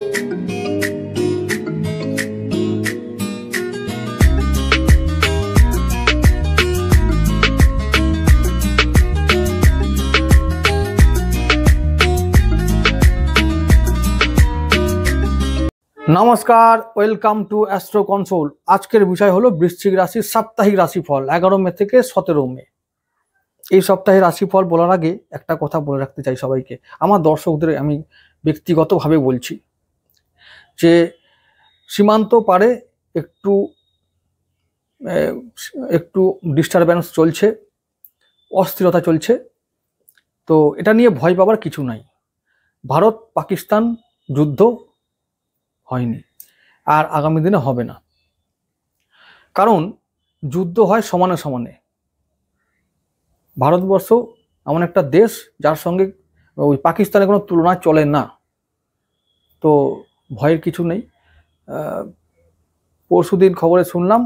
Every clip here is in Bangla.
নমস্কার, ওয়েলকাম টু অ্যাস্ট্রো কনসোল। আজকের বিষয় হলো বৃশ্চিক রাশির সাপ্তাহিক রাশিফল 11 মে থেকে 17 মে। এই সপ্তাহের রাশিফল বলার আগে একটা কথা বলে রাখতে চাই সবাইকে, আমার দর্শকদের আমি ব্যক্তিগতভাবে বলছি যে সীমান্ত পারে একটু একটু ডিস্টারবেন্স চলছে, অস্থিরতা চলছে। তো এটা নিয়ে ভয় পাবার কিছু নাই। ভারত পাকিস্তান যুদ্ধ হয়নি, আর আগামী দিনে হবে না। কারণ যুদ্ধ হয় সমানে সমানে। ভারতবর্ষ এমন একটা দেশ যার সঙ্গে ওই পাকিস্তানের কোনো তুলনা চলে না। তো ভয়ের কিছু নেই। পরশুদিন খবরে শুনলাম,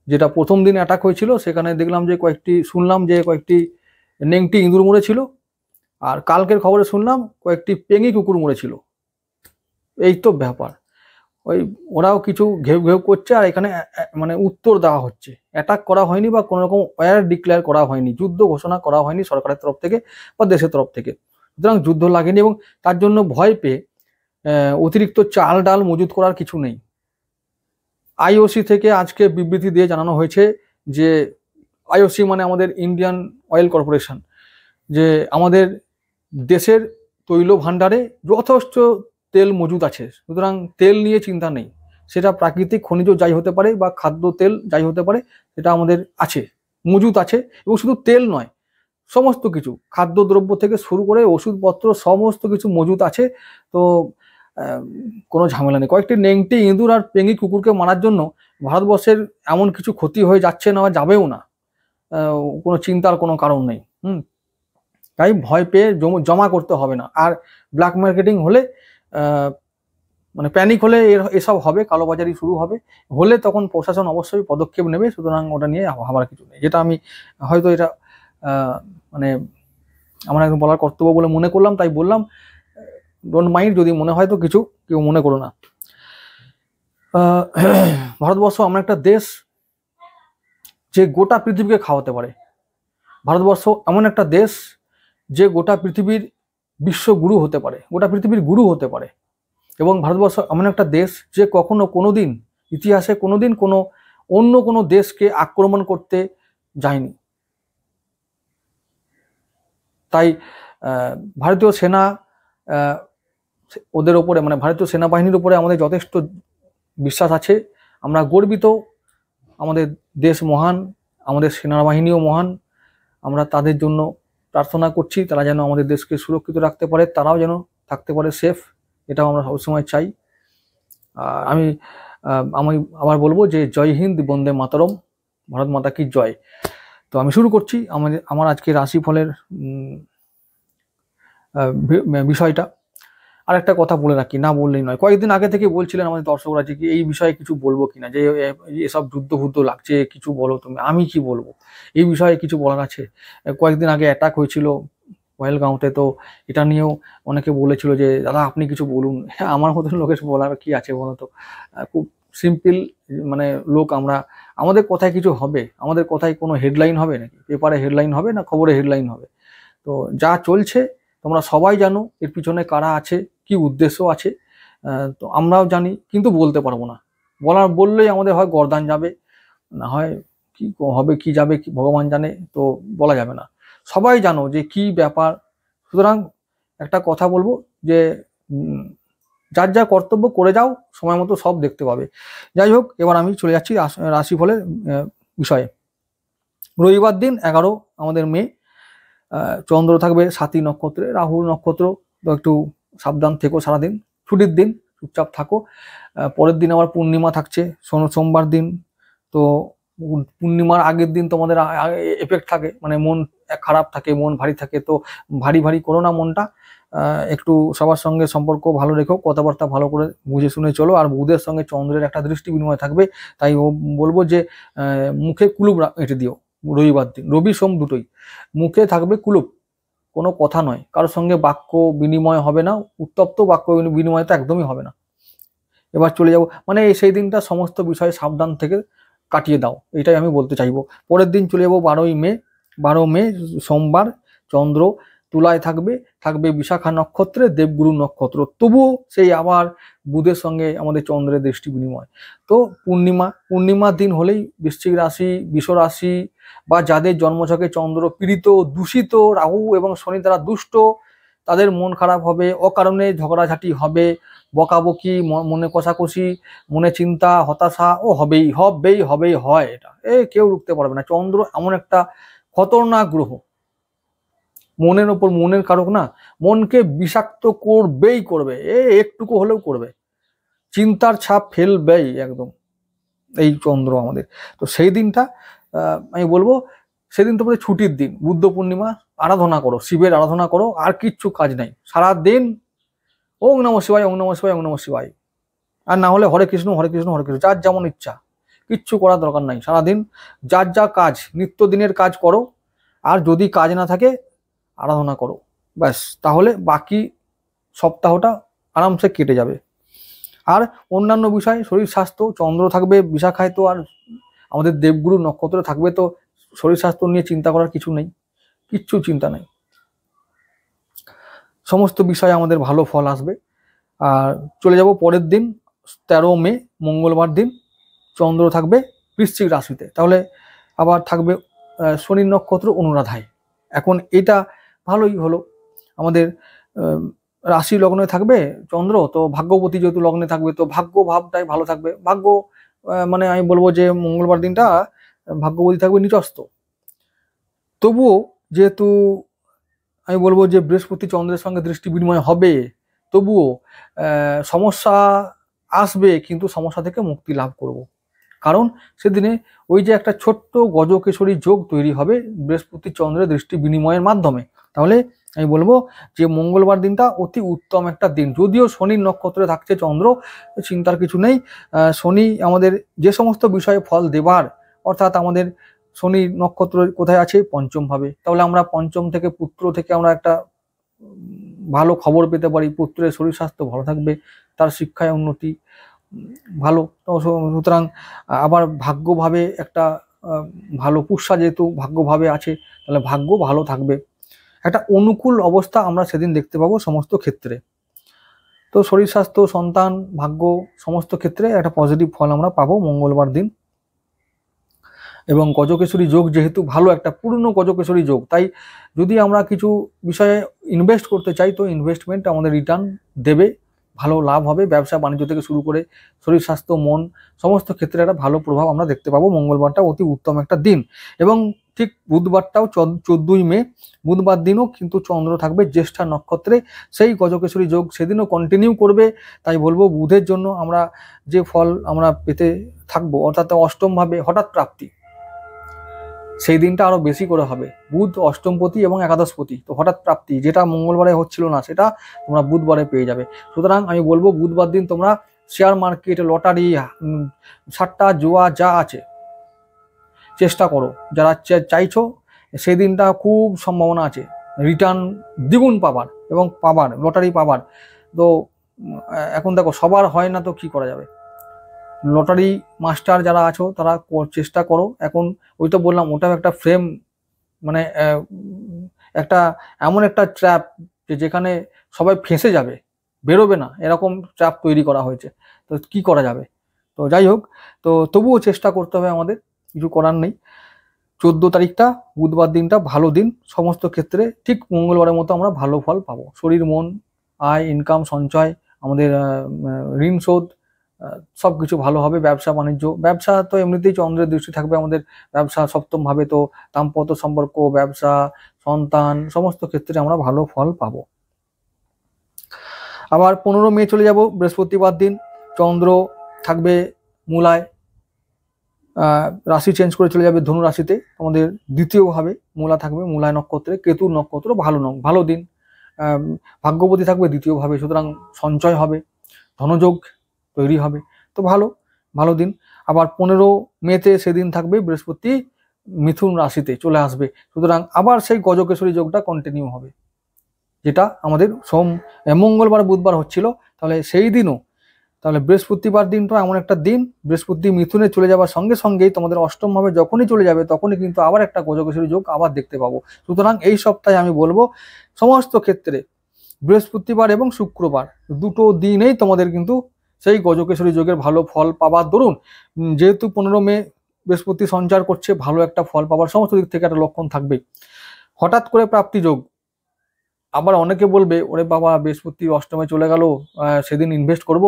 যেটা প্রথম দিন অ্যাটাক হয়েছিল সেখানে দেখলাম যে কয়েকটি নেংটি ইঁদুর মরেছিল, আর কালকের খবরে শুনলাম কয়েকটি পেঙি কুকুর মরেছিল। এই তো ব্যাপার। ওরাও কিছু ঘেউ ঘেউ করছে, আর এখানে মানে উত্তর দেওয়া হচ্ছে। অ্যাটাক করা হয়নি বা কোনো রকম ওয়ার ডিক্লেয়ার করা হয়নি, যুদ্ধ ঘোষণা করা হয়নি সরকারের তরফ থেকে বা দেশের তরফ থেকে। সুতরাং যুদ্ধ লাগেনি, এবং তার জন্য ভয় পেয়ে অতিরিক্ত চাল ডাল মজুত করার কিছু নেই। আইওসি থেকে আজকে বিবৃতি দিয়ে জানানো হয়েছে যে, আইওসি মানে আমাদের ইন্ডিয়ান অয়েল কর্পোরেশন, যে আমাদের দেশের তৈল ভাণ্ডারে যথেষ্ট তেল মজুদ আছে। সুতরাং তেল নিয়ে চিন্তা নেই। সেটা প্রাকৃতিক খনিজ যাই হতে পারে বা খাদ্য তেল যাই হতে পারে, সেটা আমাদের আছে, মজুদ আছে। এবং শুধু তেল নয়, সমস্ত কিছু খাদ্যদ্রব্য থেকে শুরু করে ওষুধপত্র সমস্ত কিছু মজুদ আছে। তো কোনো ঝামেলা নেই। কয়েকটি নেংটি ইঁদুর আর পেঙি কুকুরকে মারার জন্য ভারতবর্ষের এমন কিছু ক্ষতি হয়ে যাচ্ছে না, যাবেও না। কোনো চিন্তার কোনো কারণ নেই। তাই ভয় পেয়ে জমা করতে হবে না। আর ব্ল্যাক মার্কেটিং হলে, মানে প্যানিক হলে এসব হবে, কালোবাজারি শুরু হলে তখন প্রশাসন অবশ্যই পদক্ষেপ নেবে। সুতরাং ওটা নিয়ে ভাবার কিছু নেই। যেটা আমি হয়তো এটা মানে আমার একদম বলার কর্তব্য বলে মনে করলাম, তাই বললাম। ডোন্ট মাইন্ড, যদি মনে হয় তো কিছু কেউ মনে করো না। ভারতবর্ষ এমন একটা দেশ যে গোটা পৃথিবীকে খাওয়াতে পারে। ভারতবর্ষ এমন একটা দেশ যে গোটা পৃথিবীর বিশ্বগুরু হতে পারে, গোটা পৃথিবীর গুরু হতে পারে। এবং ভারতবর্ষ এমন একটা দেশ যে কখনো কোনোদিন ইতিহাসে কোনোদিন অন্য কোনো দেশকে আক্রমণ করতে যায়নি। তাই ভারতীয় সেনা ওদের ওপরে, মানে ভারতীয় সেনাবাহিনীর উপরে আমাদের যথেষ্ট বিশ্বাস আছে। আমরা গর্বিত। আমাদের দেশ মহান, আমাদের সেনাবাহিনীও মহান। আমরা তাদের জন্য প্রার্থনা করছি, তারা যেন আমাদের দেশকে সুরক্ষিত রাখতে পারে, তারাও যেন থাকতে পারে সেফ। এটাও আমরা সবসময় চাই। আমি আবার বলবো যে জয় হিন্দ, বন্দে মাতরম, ভারত মাতা কি জয়। তো আমি শুরু করছি আমার আজকে রাশিফলের বিষয়টা। আর একটা কথা বলে রাখি, না বললেই নয়। কয়েকদিন আগে থেকে বলছিলেন আমাদের দর্শকরা যে এই বিষয়ে কিছু বলবো কিনা, যে এসব যুদ্ধ লাগছে, কিছু বলো তুমি। আমি কি বলবো, এই বিষয়ে কিছু বলার আছে। কয়েকদিন আগে অ্যাটাক হয়েছিল পহেলগাঁওতে, তো এটা নিয়েও অনেকে বলেছিল যে দাদা আপনি কিছু বলুন। হ্যাঁ, আমার মতন লোকের বলার কি আছে বলো তো। খুব সিম্পল মানে লোক আমরা। আমাদের কথায় কিছু হবে? আমাদের কথায় কোনো হেডলাইন হবে নাকি? পেপারে হেডলাইন হবে না খবরে হেডলাইন হবে? তো যা চলছে তোমরা সবাই জানো এর পিছনে কারা আছে, কি উদ্দেশ্য আছে। তো আমরাও জানি, কিন্তু বলতে পারবো না। বললেই আমাদের হয় গর্দান যাবে, না হয় কি হবে, কি যাবে কি ভগবান জানে। তো বলা যাবে না। সবাই জানো যে কি ব্যাপার। সুতরাং একটা কথা বলবো যে যার যা কর্তব্য করে যাও, সময় মতো সব দেখতে পাবে। যাই হোক, এবার আমি চলে যাচ্ছি রাশিফলের বিষয়ে। রবিবার দিন 11 আমাদের মে, চন্দ্র থাকবে সাথী নক্ষত্রে, রাহু নক্ষত্র। তো একটু সাবধান থেকো সারাদিন, ছুটির দিন, চুপচাপ থাকো। পরের দিন আবার পূর্ণিমা থাকছে সোমবার দিন। তো পূর্ণিমার আগের দিন তোমাদের এফেক্ট থাকে, মানে মন খারাপ থাকে, মন ভারী থাকে। তো ভারী করো না মনটা। একটু সবার সঙ্গে সম্পর্ক ভালো রেখো, কথাবার্তা ভালো করে বুঝে শুনে চলো। আর বুধের সঙ্গে চন্দ্রের একটা দৃষ্টি বিনিময় থাকবে, তাই বলবো যে মুখে কুলুপ এঁটে দিও রবিবার দিন। রবি সোম দুটোই মুখে থাকবে কুলুপ, কোনো কথা নয়, কারোর সঙ্গে বাক্য বিনিময় হবে না, উত্তপ্ত বাক্য বিনিময় তো একদমই হবে না। এবার চলে যাব, মানে সেই দিনটা সমস্ত বিষয়ে সাবধান থেকে কাটিয়ে দাও, এটাই আমি বলতে চাইবো। পরের দিন চলে যাবো 12 মে। 12 মে সোমবার, চন্দ্র তুলায় থাকবে, থাকবে বিশাখা নক্ষত্রে, দেবগুরু নক্ষত্র। তবুও সেই আবার বুধের সঙ্গে আমাদের চন্দ্রের দৃষ্টি বিনিময়। তো পূর্ণিমার দিন হলেই বৃশ্চিক রাশি, বৃষ রাশি বা যাদের জন্মছকে চন্দ্র পীড়িত, দূষিত, রাহু এবং শনি দ্বারা দুষ্ট, তাদের মন খারাপ হবে, অকারণে ঝগড়াঝাটি হবে, বকাবকি, মনে কষাকষি, মনে চিন্তা, হতাশা ও হবেই হবেই হবেই হয়। এটা কেউ রুখতে পারবে না। চন্দ্র এমন একটা খতরনাক গ্রহ, মনের ওপর, মনের কারক না, মনকে বিষাক্ত করবেই করবে, একটুকু হলেও করবে, চিন্তার ছাপ ফেলবেই একদম এই চন্দ্র আমাদের। তো সেই দিনটা আমি বলবো, সেদিন তোমাদের ছুটির দিন, বুদ্ধ পূর্ণিমা, আরাধনা করো, শিবের আরাধনা করো, আর কিচ্ছু কাজ নাই, সারাদিন ওং নমঃ শিবায়, ওং নমঃ শিবায়, ওং নমঃ শিবায়। আর না হলে হরে কৃষ্ণ হরে কৃষ্ণ হরে কৃষ্ণ, যার যেমন ইচ্ছা, কিচ্ছু করার দরকার নাই। সারাদিন যার যা কাজ, নিত্যদিনের কাজ করো, আর যদি কাজ না থাকে আরাধনা করো, ব্যাস, তাহলে বাকি সপ্তাহটা আরামসে কেটে যাবে। আর অন্যান্য বিষয়, শরীর স্বাস্থ্য, চন্দ্র থাকবে বিশাখায়, তো আর আমাদের দেবগুরু নক্ষত্র থাকবে, তো শরীর স্বাস্থ্য নিয়ে চিন্তা করার কিছু নেই, কিচ্ছু চিন্তা নেই, সমস্ত বিষয়ে আমাদের ভালো ফল আসবে। আর চলে যাব পরের দিন 13 মে, মঙ্গলবার দিন, চন্দ্র থাকবে বৃশ্চিক রাশিতে, তাহলে আবার থাকবে শনির নক্ষত্র অনুরাধায়। এখন এটা ভালোই হলো, আমাদের রাশি লগ্নে থাকবে চন্দ্র, তো ভাগ্যবতী যেহেতু লগ্নে থাকবে, তো ভাগ্য ভাবটাই ভালো থাকবে। ভাগ্য মানে আমি বলবো যে মঙ্গলবার দিনটা ভাগ্যবতী থাকবে নিচস্থ। তবুও যেহেতু আমি বলবো যে বৃহস্পতি চন্দ্রের সঙ্গে দৃষ্টি বিনিময় হবে, তবুও সমস্যা আসবে, কিন্তু সমস্যা থেকে মুক্তি লাভ করব। কারণ সেদিনে ওই যে একটা ছোট্ট গজকেশরী যোগ তৈরি হবে বৃহস্পতি চন্দ্রের দৃষ্টি বিনিময়ের মাধ্যমে। তাহলে আমি বলবো যে মঙ্গলবার দিনটা অতি উত্তম একটা দিন। যদিও শনির নক্ষত্রে থাকছে চন্দ্র, চিন্তার কিছু নেই। শনি আমাদের যে সমস্ত বিষয়ে ফল দেবার, অর্থাৎ আমাদের শনি নক্ষত্র কোথায় আছে? পঞ্চম ভাবে। তাহলে আমরা পঞ্চম থেকে, পুত্র থেকে আমরা একটা ভালো খবর পেতে পারি, পুত্রের শরীর স্বাস্থ্য ভালো থাকবে, তার শিক্ষায় উন্নতি ভালো। সুতরাং আবার ভাগ্যভাবে একটা ভালো পুষ্যা যেহেতু ভাগ্যভাবে আছে, তাহলে ভাগ্য ভালো থাকবে, একটা অনুকূল অবস্থা আমরা সেদিন দেখতে পাবো সমস্ত ক্ষেত্রে। তো শরীর স্বাস্থ্য, সন্তান, ভাগ্য সমস্ত ক্ষেত্রে একটা পজিটিভ ফল আমরা পাবো মঙ্গলবার দিন। এবং গজকেশরী যোগ যেহেতু ভালো, একটা পূর্ণ গজকেশরী যোগ, তাই যদি আমরা কিছু বিষয়ে ইনভেস্ট করতে চাই, তো ইনভেস্টমেন্ট আমাদের রিটার্ন দেবে, ভালো লাভ হবে। ব্যবসা বাণিজ্য থেকে শুরু করে শরীর স্বাস্থ্য, মন সমস্ত ক্ষেত্রে একটা ভালো প্রভাব আমরা দেখতে পাবো। মঙ্গলবারটা অতি উত্তম একটা দিন। এবং ঠিক বুধবারটাও 14 মে, বুধবার দিনও কিন্তু চন্দ্র থাকবে জ্যেষ্ঠা নক্ষত্রে, সেই গজকেশরী যোগ সেদিনও কন্টিনিউ করবে। তাই বলবো বুধের জন্য আমরা যে ফল আমরা পেতে থাকবো, অর্থাৎ অষ্টম ভাবে হঠাৎ প্রাপ্তি, সেই দিনটা আরো বেশি করে হবে। বুধ অষ্টমপতি এবং একাদশপতি, তো হঠাৎ প্রাপ্তি যেটা মঙ্গলবারে হচ্ছিল না, সেটা তোমরা বুধবারে পেয়ে যাবে। সুতরাং আমি বলবো বুধবার দিন তোমরা শেয়ার মার্কেট, লটারি, সাট্টা, জুয়া যা আছে চেষ্টা করো, যারা চাইছো, সেই দিনটা খুব সম্ভাবনা আছে রিটার্ন দ্বিগুণ পাবার এবং পাবার, লটারি পাবার। তো এখন দেখো সবার হয় না, তো কি করা যাবে। লটারি মাস্টার যারা আছো তারা চেষ্টা করো। এখন ওই তো বললাম, ওটাও একটা ফ্রেম, মানে একটা এমন একটা ট্র্যাপ যেখানে সবাই ফেঁসে যাবে, বেরোবে না, এরকম ট্র্যাপ তৈরি করা হয়েছে। তো কি করা যাবে? তো যাই হোক, তো তবুও চেষ্টা করতে হবে আমাদের, কিছু করার নেই। 14 তারিখটা বুধবার দিনটা ভালো দিন, সমস্ত ক্ষেত্রে ঠিক মঙ্গলবারের মতো আমরা ভালো ফল পাবো। শরীর, মন, আয়, ইনকাম, সঞ্চয়, আমাদের ঋণ শোধ সবকিছু ভালো হবে। ব্যবসা বাণিজ্য, ব্যবসা তো এমনিতেই চন্দ্রের দৃষ্টি থাকবে আমাদের, ব্যবসা সপ্তম ভাবে, তো দাম্পত্য সম্পর্ক, ব্যবসা, সন্তান সমস্ত ক্ষেত্রে আমরা ভালো ফল পাবো। আবার 15 মে চলে যাব বৃহস্পতিবার দিন, চন্দ্র থাকবে মূলায়, রাশি চেঞ্জ করে চলে যাবে ধনু রাশিতে, আমাদের দ্বিতীয় ভাবে মূলা থাকবে, মূলায় নক্ষত্রে, কেতুর নক্ষত্র, ভালো দিন। ভাগ্যবতী থাকবে দ্বিতীয় ভাবে, সুতরাং সঞ্চয় হবে, ধনযোগ তৈরি হবে, তো ভালো দিন। আবার 15 মেতে সেদিন থাকবে বৃহস্পতি মিথুন রাশিতে চলে আসবে, সুতরাং আবার সেই গজকেশরী যোগটা কন্টিনিউ হবে। যেটা আমাদের মঙ্গলবার বুধবার হচ্ছিল, তাহলে সেই দিনও, তাহলে বৃহস্পতিবার দিনটা এমন একটা দিন, বৃহস্পতি মিথুনে চলে যাওয়ার সঙ্গে সঙ্গেই তোমাদের অষ্টম ভাবে যখনই চলে যাবে তখনই কিন্তু আবার একটা গজকেশরী যোগ আবার দেখতে পাবো। সুতরাং এই সপ্তাহে আমি বলবো সমস্ত ক্ষেত্রে বৃহস্পতিবার এবং শুক্রবার দুটো দিনেই তোমাদের কিন্তু সেই গজকেশরী যোগের ভালো ফল পাবার দরুন, যেহেতু 15 মে বৃহস্পতি সঞ্চার করছে, ভালো একটা ফল পাবার সমস্ত দিক থেকে একটা লক্ষণ থাকবে। হঠাৎ করে প্রাপ্তি যোগ, আবার অনেকে বলবে ওরে বাবা বৃহস্পতি অষ্টমে চলে গেল, সেদিন ইনভেস্ট করব,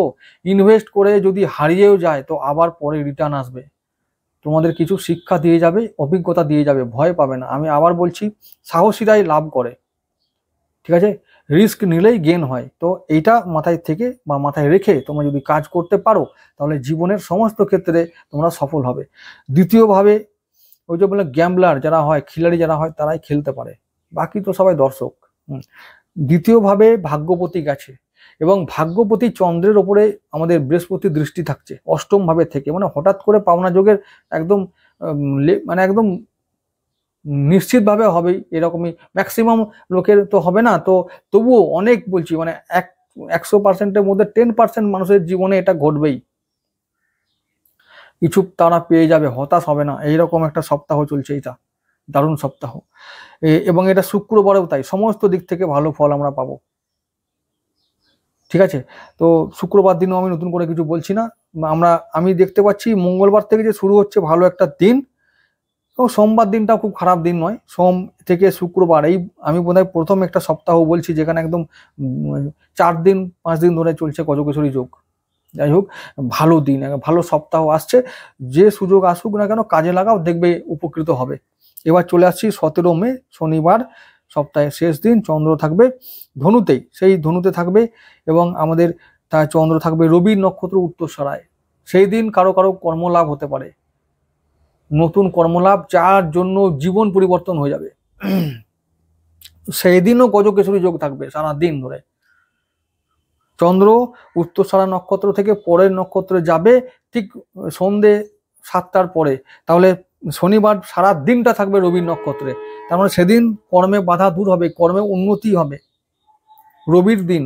ইনভেস্ট করে যদি হারিয়েও যায় তো আবার পরে রিটার্ন আসবে, তোমাদের কিছু শিক্ষা দিয়ে যাবে, অভিজ্ঞতা দিয়ে যাবে, ভয় পাবে না। আমি আবার বলছি, সাহসীরাই লাভ করে, ঠিক আছে, রিস্ক নিলেই গেন হয়। তো এইটা মাথায় থেকে বা মাথায় রেখে তোমরা যদি কাজ করতে পারো তাহলে জীবনের সমস্ত ক্ষেত্রে তোমরা সফল হবে। দ্বিতীয়ভাবে ওই যে বলে গ্যাম্বলার যারা হয়, খিলাড়ি যারা হয়, তারাই খেলতে পারে, বাকি তো সবাই দর্শক। দ্বিতীয়ভাবে ভাগ্যপতি গেছে, এবং ভাগ্যপতি চন্দ্রের ওপরে আমাদের বৃহস্পতির দৃষ্টি থাকছে অষ্টম ভাবে থেকে, মানে হঠাৎ করে পাওনা যোগের একদম মানে একদম নিশ্চিতভাবে হবেই, এরকমই ম্যাক্সিমাম লোকের তো হবে না, তো তবুও অনেক বলছি, মানে 100%-এর মধ্যে 10% মানুষের জীবনে এটা ঘটবেই, কিছু তারা পেয়ে যাবে, হতাশ হবে না। এইরকম একটা সপ্তাহ চলছে, এটা দারুণ সপ্তাহ। এবং এটা শুক্রবারেও তাই, সমস্ত দিক থেকে ভালো ফল আমরা পাবো, ঠিক আছে। তো শুক্রবার দিনও আমি নতুন করে কিছু বলছি না, আমি দেখতে পাচ্ছি মঙ্গলবার থেকে যে শুরু হচ্ছে ভালো একটা দিন, তো সোমবার দিনটাও খুব খারাপ দিন নয়, সোম থেকে শুক্রবার, এই আমি বোধহয় প্রথম একটা সপ্তাহ বলছি যেখানে একদম 4 দিন 5 দিন ধরে চলছে গজকেশরী যোগ। যাই হোক, ভালো দিন, ভালো সপ্তাহ আসছে, যে সুযোগ আসুক না কেন কাজে লাগাও, দেখবে উপকৃত হবে। এবার চলে আসছি 17 মে শনিবার, সপ্তাহের শেষ দিন, চন্দ্র থাকবে ধনুতেই, সেই ধনুতে থাকবে, এবং আমাদের তার চন্দ্র থাকবে রবির নক্ষত্র উত্তরসরায়। সেই দিন কারো কারো কর্মলাভ হতে পারে, নতুন কর্মলাভ, যার জন্য জীবন পরিবর্তন হয়ে যাবে। সেই দিনও গজকেশরী যোগ থাকবে সারা দিন ধরে। চন্দ্র উত্তরসরা নক্ষত্র থেকে পরের নক্ষত্রে যাবে ঠিক সন্ধে 7টার পরে, তাহলে শনিবার সারা দিনটা থাকবে রবির নক্ষত্রে, তার মানে সেদিন কর্মে বাধা দূর হবে, কর্মে উন্নতি হবে। রবির দিন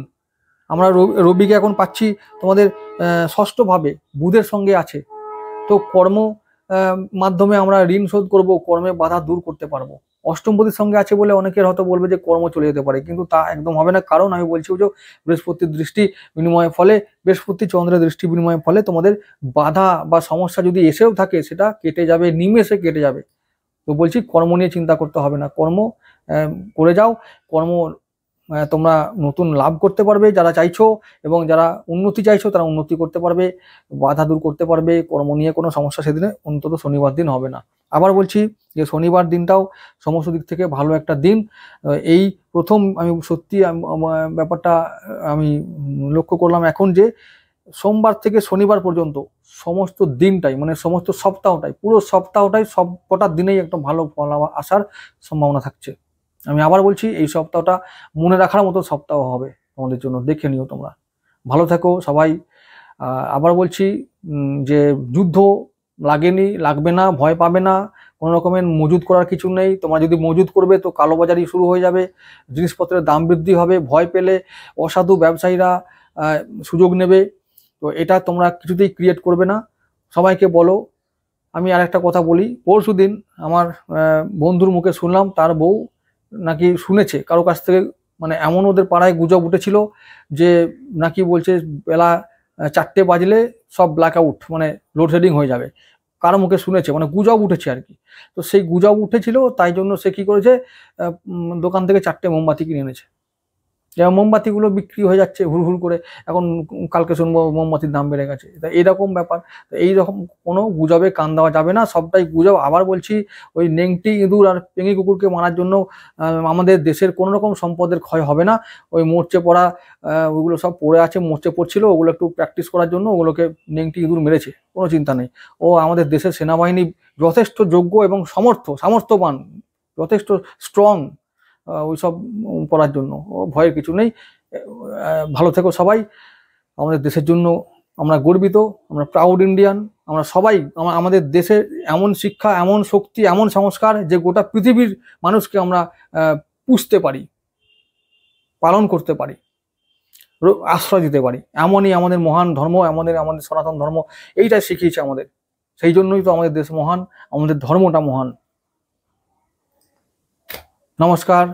আমরা রবিকে এখন পাচ্ছি তোমাদের ষষ্ঠ ভাবে, বুধের সঙ্গে আছে, তো কর্ম মাধ্যমে আমরা ঋণ শোধ করব, কর্মে বাধা দূর করতে পারবো। অষ্টমপতির সঙ্গে আছে বলে অনেকের হয়তো বলবে যে কর্ম চলে যেতে পারে, কিন্তু তা একদম হবে না, কারণ আমি বলছি যে বৃহস্পতির দৃষ্টি বিনিময়ের ফলে, বৃহস্পতি চন্দ্রের দৃষ্টি বিনিময়ের ফলে তোমাদের বাধা বা সমস্যা যদি এসেও থাকে সেটা কেটে যাবে, নিমেষে কেটে যাবে। তো বলছি কর্ম নিয়ে চিন্তা করতে হবে না, কর্ম করে যাও, কর্ম তোমরা নতুন লাভ করতে পারবে যারা চাইছো, এবং যারা উন্নতি চাইছো তারা উন্নতি করতে পারবে, বাধা দূর করতে পারবে, কর্ম নিয়ে কোনো সমস্যা সেদিনে অন্তত শনিবার দিন হবে না। আবার বলছি যে শনিবার দিনটাও সমস্ত দিক থেকে ভালো একটা দিন। এই প্রথম আমি সত্যি ব্যাপারটা আমি লক্ষ্য করলাম এখন, যে সোমবার থেকে শনিবার পর্যন্ত সমস্ত দিনটাই, মানে সমস্ত সপ্তাহটাই, পুরো সপ্তাহটাই সব কটা দিনেই একটা ভালো ফল আসার সম্ভাবনা থাকছে। আমি আবার বলছি এই সপ্তাহটা মনে রাখার মতো সপ্তাহ হবে তোমাদের জন্য, দেখে নিও তোমরা। ভালো থেকো সবাই। আবার বলছি যে যুদ্ধ লাগেনি, লাগবে না, ভয় পাবে না, কোনো রকমের মজুদ করার কিছু নেই। তোমরা যদি মজুদ করবে তো কালোবাজারি শুরু হয়ে যাবে, জিনিসপত্রের দাম বৃদ্ধি হবে, ভয় পেলে অসাধু ব্যবসায়ীরা সুযোগ নেবে, তো এটা তোমরা কিছুতেই ক্রিয়েট করবে না। সবাইকে বলো। আমি আর একটা কথা বলি, পরশুদিন আমার বন্ধুর মুখে শুনলাম তার বউ নাকি শুনেছে কারো কাছ থেকে, মানে এমন ওদের পাড়ায় গুজব উঠেছিল যে নাকি বলছে বেলা 4টে বাজলে সব ব্ল্যাক আউট, মানে লোডশেডিং হয়ে যাবে, কারো মুখে শুনেছে, মানে গুজব উঠেছে আর কি। তো সেই গুজব উঠেছিল, তাই জন্য সে কি করেছে, দোকান থেকে 4টে মোমবাতি কিনে এনেছে। যেমন মোমবাতিগুলো বিক্রি হয়ে যাচ্ছে হুড় করে, এখন কালকে শুনবো মোমবাতির দাম বেড়ে গেছে, এইরকম ব্যাপার। এইরকম কোনো গুজবে কান দেওয়া যাবে না, সবটাই গুজব। আবার বলছি, ওই নেংটি ইঁদুর আর পেঙি কুকুরকে মারার জন্য আমাদের দেশের কোনো রকম সম্পদের ক্ষয় হবে না। ওই মরচে পড়া ওইগুলো সব পড়ে আছে, মরচে পড়ছিল, ওগুলো একটু প্র্যাকটিস করার জন্য ওগুলোকে নেংটি ইঁদুর মেরেছে, কোনো চিন্তা নেই। ও আমাদের দেশের সেনাবাহিনী যথেষ্ট যোগ্য এবং সামর্থ্যবান, যথেষ্ট স্ট্রং ওইসব করার জন্য, ও ভয়ের কিছু নেই। ভালো থেকো সবাই। আমাদের দেশের জন্য আমরা গর্বিত, আমরা প্রাউড ইন্ডিয়ান। আমরা সবাই আমাদের দেশের এমন শিক্ষা, এমন শক্তি, এমন সংস্কার যে গোটা পৃথিবীর মানুষকে আমরা পুষতে পারি। পালন করতে পারি, আশ্রয় দিতে পারি। এমনই আমাদের মহান ধর্ম, আমাদের সনাতন ধর্ম এইটাই শিখিয়েছে আমাদের। সেই জন্যই তো আমাদের দেশ মহান, আমাদের ধর্মটা মহান। নমস্কার।